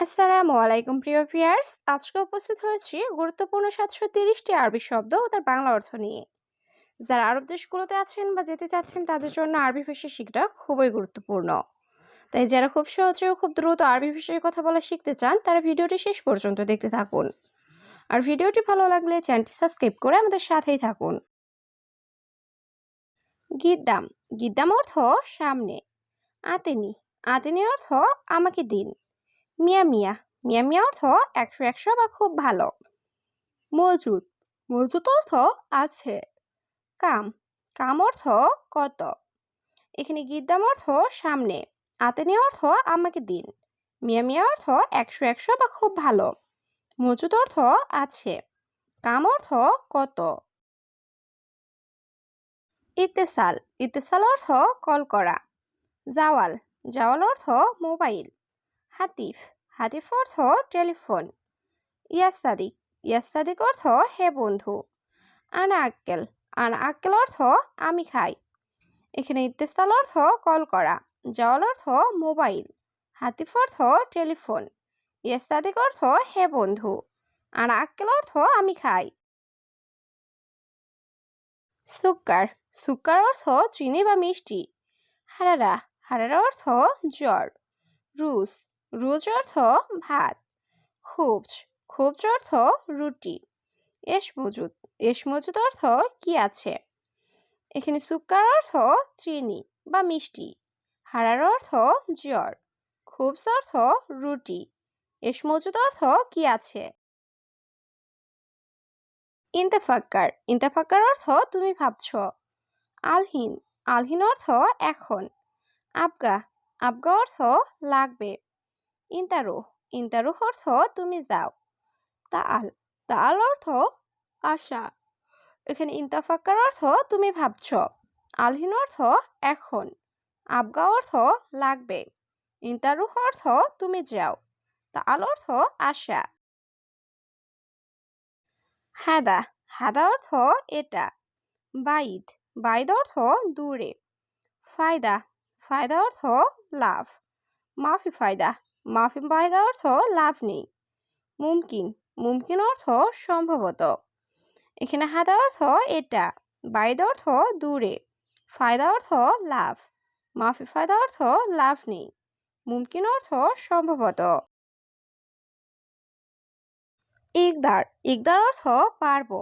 আসসালামু আলাইকুম প্রিয় ভিউয়ার্স, আজকে উপস্থিত হয়েছি গুরুত্বপূর্ণ 730টি আরবি শব্দ ও তার বাংলা অর্থ নিয়ে। যারা আরব দেশগুলোতে আছেন বা যেতে চাচ্ছেন তাদের জন্য আরবি ভাষা শেখাটা খুবই গুরুত্বপূর্ণ। তাই যারা খুব সহজে ও খুব দ্রুত আরবি ভাষায় কথা বলা শিখতে চান তারা ভিডিওটি শেষ পর্যন্ত দেখতে থাকুন। আর ভিডিওটি ভালো লাগলে চ্যানেলটি সাবস্ক্রাইব করে আমাদের সাথেই থাকুন। গিদ্দাম। গিদ্দাম অর্থ সামনে। আতেনি। আতেনি অর্থ আমাকে দিন। মিয়া মিয়া। মিয়া মিয়া অর্থ 100 বা খুব ভালো। মজুদ। মজুদ অর্থ আছে। কাম। কাম অর্থ কত। এখানে গিদ্দাম অর্থ সামনে। আতেনি অর্থ আমাকে দিন। মিয়া মিয়া অর্থ 100 বা খুব ভালো। মজুদ অর্থ আছে। কাম অর্থ কত। ইত্তেসাল। ইত্তেসাল অর্থ কল করা। জাওয়াল। জাওয়াল অর্থ মোবাইল। হাতিফ। হাতিফ অর্থ টেলিফোন। ইয়াসাদিক। ইয়াসাদিক অর্থ হে বন্ধু। আনা আক্কেল। আনা আক্কেল অর্থ আমি খাই। এখানে ইত্তেসাল অর্থ কল করা। জাওয়াল অর্থ মোবাইল। হাতিফ অর্থ টেলিফোন। ইয়াস্তাদিক অর্থ হে বন্ধু। আনা আক্কেল অর্থ আমি খাই। সুক্কার। সুক্কার অর্থ চিনি বা মিষ্টি। হারারা। হারারা অর্থ জ্বর। রুজ। রুজ অর্থ ভাত। খুবজ। খুবজ অর্থ রুটি। এস মজুদ। এস মজুদ অর্থ কি আছে। এখানে সুক্কার অর্থ চিনি বা মিষ্টি। হারার অর্থ জ্বর। খুবস অর্থ রুটি। এস মজুদ অর্থ কি আছে। ইন্তেফাক্কার। ইন্তেফাক্কার অর্থ তুমি ভাবছ। আলহিন। আলহিন অর্থ এখন। আবগা। আবগা অর্থ লাগবে। ইন্তারুহ। ইন্তারুহ অর্থ তুমি যাও। তাআল। তাআল অর্থ আশা। এখানে ইন্তাফাক্কার অর্থ তুমি ভাবছ। আলহিন অর্থ এখন। আবগা অর্থ লাগবে। ইন্তারুহ অর্থ তুমি যাও। তাআল অর্থ আশা। হাদা। হাদা অর্থ এটা। বাইদ। বাইদ অর্থ দূরে। ফায়দা। ফায়দা অর্থ লাভ। মাফি ফায়দা। মাফি ফায়দা অর্থ লাভ নেই। মুমকিন। মুমকিন অর্থ সম্ভবত। এখানে হাদা অর্থ এটা। বাইদ অর্থ দূরে। ফায়দা অর্থ লাভ। মাফি ফায়দা অর্থ লাভ নেই। মুমকিন অর্থ সম্ভবত। ইকদার। ইকদার অর্থ পারবো।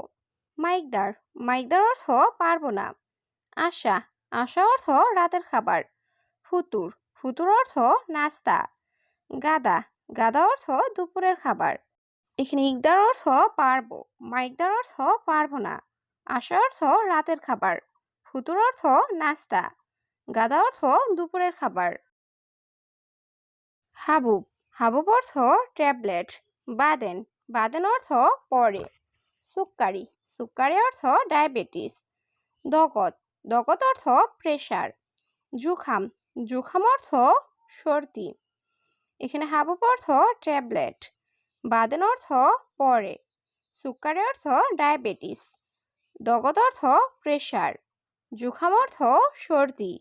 মাইকদার। মাইকদার অর্থ পারবো না। আশা। আশা অর্থ রাতের খাবার। ফুতুর। ফুতুর অর্থ নাস্তা। গাদা। গাদা অর্থ দুপুরের খাবার। এখানে ইকদার অর্থ পারবো। মাইকদার অর্থ পারবো না। আশা অর্থ রাতের খাবার। ফুতুর অর্থ নাস্তা। গাদা অর্থ দুপুরের খাবার। হাবুব। হাবুব অর্থ ট্যাবলেট। বাদেন। বাদেন অর্থ পরে। সুক্কারি। সুক্কারি অর্থ ডায়াবেটিস। দগত। দগত অর্থ প্রেসার। জুখাম। জুখাম অর্থ সর্দি। এখানে হাবুব অর্থ ট্যাবলেট। বাদেন অর্থ পরে। সুক্কারি অর্থ ডায়াবেটিস। দগত অর্থ প্রেসার। জুখাম অর্থ সর্দি।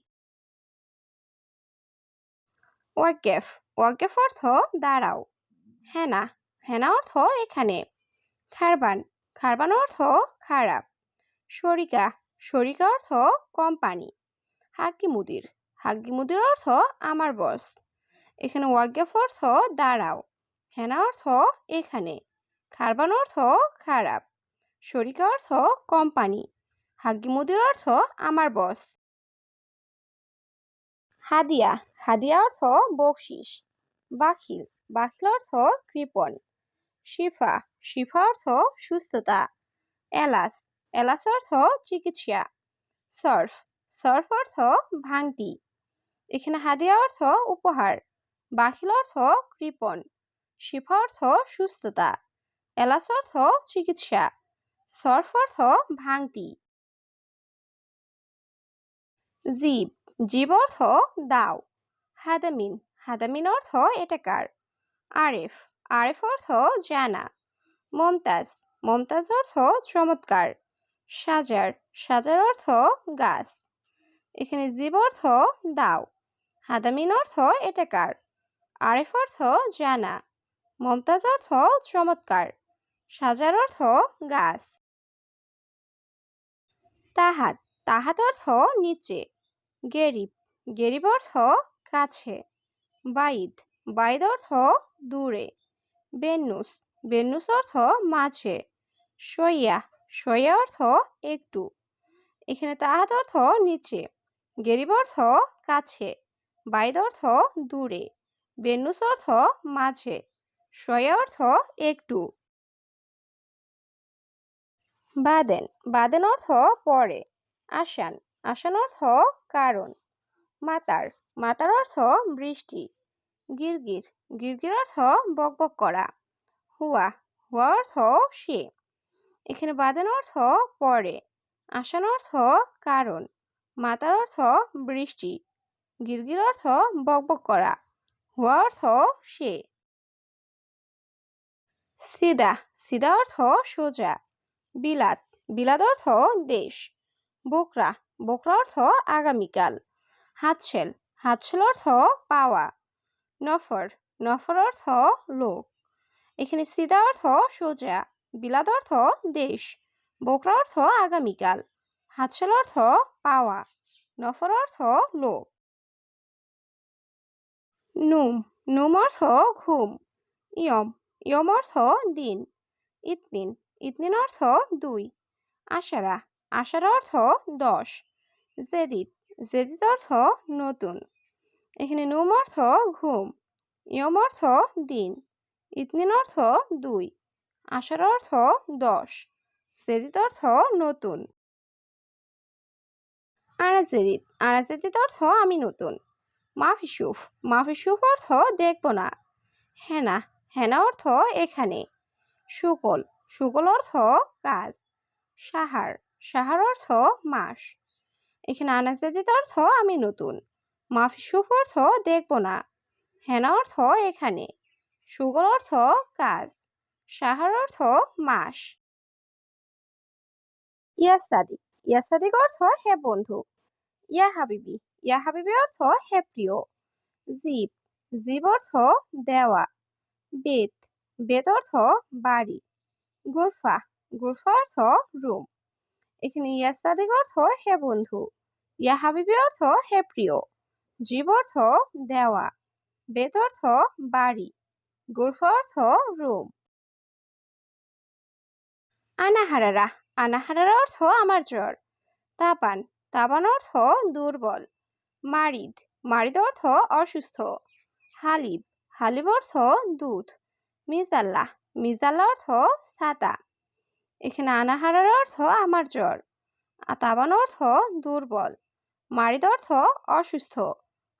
ওয়াকেফ। ওয়াকেফ অর্থ দাঁড়াও। হেনা। হেনা অর্থ এখানে। খারবান। খারবান অর্থ খারাপ। শরিকা। শরিকা অর্থ কোম্পানি। হাক্কি মুদির। হাক্কি মুদির অর্থ আমার বস। এখানে ওয়াকেফ অর্থ দাঁড়াও। হেনা অর্থ এখানে। খারবান অর্থ খারাপ। শরিকা অর্থ কোম্পানি। হাক্কি মুদির অর্থ আমার বস। হাদিয়া। হাদিয়া অর্থ বকশিস। বাখিল। বাখিল অর্থ কৃপণ। শিফা। শিফা অর্থ সুস্থতা। এলাস। এলাস অর্থ চিকিৎসা। সর্ফ। সর্ফ অর্থ ভাঙতি। এখানে হাদিয়া অর্থ উপহার। বাখিল অর্থ কৃপণ। শিফা অর্থ সুস্থতা। এলাস অর্থ চিকিৎসা। সর্ফ অর্থ ভাঙতি। জীব। জীব অর্থ দাও। হাদামিন। হাদামিন অর্থ এটা কার। আরেফ। আরেফ অর্থ জানা। মমতাজ। মমতাজ অর্থ চমৎকার। সাজার। সাজার অর্থ গাছ। এখানে জীব অর্থ দাও। হাদামিন অর্থ এটা কার। আরেফ অর্থ জানা। মমতাজ অর্থ চমৎকার, সাজার অর্থ গাছ। তাহাত, তাহাত অর্থ নিচে। গেরিব, গেরিব অর্থ কাছে। বাইদ, বাইদ অর্থ দূরে। বেন্নুস, বেন্নুস অর্থ মাঝে। সইয়া, সইয়া অর্থ একটু। এখানে তাহাত অর্থ নিচে, গেরিব অর্থ কাছে, বাইদ অর্থ দূরে, বেন্নুস অর্থ মাঝে, সইয়া অর্থ একটু। বাদেন, বাদেন অর্থ পরে। আসান, আসান অর্থ কারণ। মাতার, মাতার অর্থ বৃষ্টি। গিরগির, গিরগির অর্থ বকবক করা। হুয়া, হুয়া অর্থ সে। এখানে বাদেন অর্থ পরে, আসান অর্থ কারণ, মাতার অর্থ বৃষ্টি, গিরগির অর্থ বকবক করা, হুয়া অর্থ সে। সিদা, সিদা অর্থ সোজা। বিলাত, বিলাত অর্থ দেশ। বোকরা, বোকরা অর্থ আগামীকাল। হাতছেল, হাতছেল অর্থ পাওয়া। নফর, নফর অর্থ লোক। এখানে সিদা অর্থ সোজা, বিলাত অর্থ দেশ, বোকরা অর্থ আগামীকাল, হাতছেল অর্থ পাওয়া, নফর অর্থ লোক। নুম, নুম অর্থ ঘুম। ইয়ম, ইয়ম অর্থ দিন। ইতনিন, ইতনিন অর্থ 2। আশারা, আশারা অর্থ 10। জেদিদ, জেদিদ অর্থ নতুন। এখানে নুম অর্থ ঘুম, ইয়ম অর্থ দিন, ইতনিন অর্থ 2, আশারা অর্থ 10, জেদিদ অর্থ নতুন। আনা জেদিদ, আনা জেদিদ অর্থ আমি নতুন। মাফিসুফ, মাফিসুফ অর্থ দেখব না। হেনা, হেনা অর্থ এখানে। শুকল, শুকল অর্থ কাজ। সাহার, সাহার অর্থ মাস। এখানে আনা জেদিদ অর্থ আমি নতুন, মাফিসুফ অর্থ দেখব না, হেনা অর্থ এখানে, শুকল অর্থ কাজ, সাহার অর্থ মাস। ইয়াস্তাদিক, ইয়াস্তাদিক অর্থ হে বন্ধু। ইয়া হাবিবি, ইয়া হাবিবি অর্থ হে প্রিয়। জিব, জিব অর্থ দেওয়া। বেত, বেত অর্থ বাড়ি। গুরফা, গুরফা অর্থ রুম। এখানে ইয়াস্তাদিক অর্থ হে বন্ধু, ইয়া হাবিবি অর্থ হে প্রিয়, জিব অর্থ দেওয়া, বেত অর্থ বাড়ি, গুরফা অর্থ রুম। আনাহারারা, আনাহারারা অর্থ আমার জ্বর। তাপান, তাপান অর্থ দুর্বল। মারিদ, মারিদ অর্থ অসুস্থ। হালিব, হালিব অর্থ দুধ। মিজাল্লাহ, মিজাল্লাহ অর্থ ছাতা। এখানে আনাহারার অর্থ আমার জ্বর, তাবান অর্থ দুর্বল, মারিদ অর্থ অসুস্থ,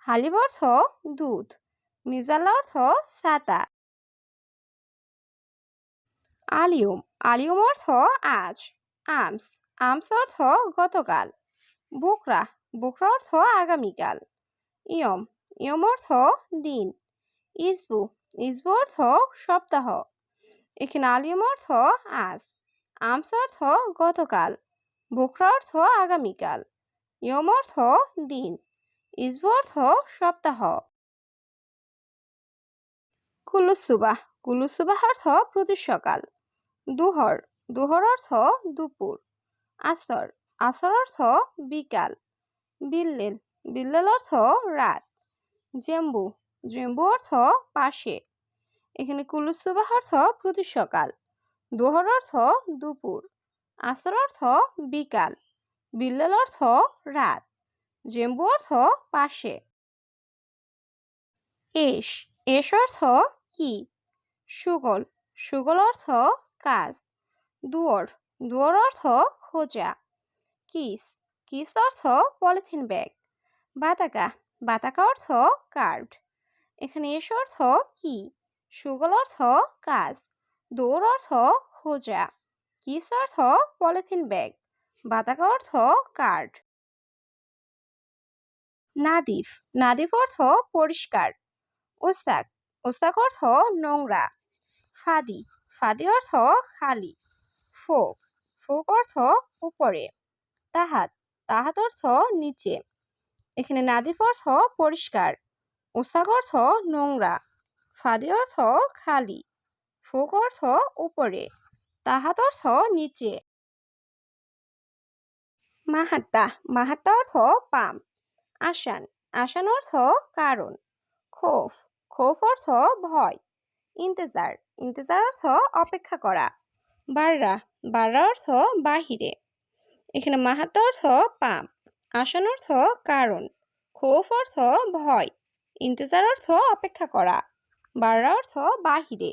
হালিব অর্থ দুধ, মিজাল্লাহ অর্থ ছাতা। আলিয়ম, আলিয়ম অর্থ আজ। আমস, আমস অর্থ গতকাল। বুকরা, বুকরা অর্থ আগামীকাল। ইয়ম, ইয়ম অর্থ দিন। ইসবু, ইসবু অর্থ সপ্তাহ। এখানে আলিয়ম অর্থ আজ, আমস অর্থ গতকাল, বুকরা অর্থ আগামীকাল, ইয়ম অর্থ দিন, ইসবু অর্থ সপ্তাহ। কুলুসুবাহ, কুলুসুবাহ অর্থ প্রতি সকাল। দুহর, দুহর অর্থ দুপুর। আসর, আসর অর্থ বিকাল। বিল্লেল, বিল্লেল অর্থ রাত। জেম্বু, জেম্বু অর্থ পাশে। এখানে কুলুসুবাহ অর্থ প্রতি সকাল, দুহর অর্থ দুপুর, আসর অর্থ বিকাল, বিল্লেল অর্থ রাত, জেম্বু অর্থ পাশে। এস, এস অর্থ কি। সুগল, সুগল অর্থ কাজ। দুয়ার, দুয়ার অর্থ খোঁজা। কিস, কিস অর্থ পলিথিন ব্যাগ। বাতাকা, বাতাকা অর্থ কার্ড। এখানে এস অর্থ কি, সুগল অর্থ কাজ, দৌড় অর্থ খোঁজা, কিস অর্থ পলিথিন ব্যাগ, বাতাকা অর্থ কার্ড। নাদিফ, নাদিফ অর্থ পরিষ্কার। ওস্তাক, ওস্তাক অর্থ নোংরা। ফাদি, ফাদি অর্থ খালি। ফোক, ফোক অর্থ উপরে। তাহাত, তাহাত অর্থ নিচে। এখানে নাদিফ অর্থ পরিষ্কার, ওস্তাক অর্থ নোংরা, ফাদি অর্থ খালি, ফোক অর্থ উপরে, তাহাত অর্থ নিচে। মাহাত্তা, মাহাত্তা অর্থ পাম। আসান, আসান অর্থ কারণ। খোফ, খোফ অর্থ ভয়। ইন্তেজার, ইন্তেজার অর্থ অপেক্ষা করা। বাররা, বাররা অর্থ বাহিরে। এখানে মাহাত্তা অর্থ পাম, আসান অর্থ কারণ, খোফ অর্থ ভয়, ইন্তেজার অর্থ অপেক্ষা করা, বাররা অর্থ বাহিরে।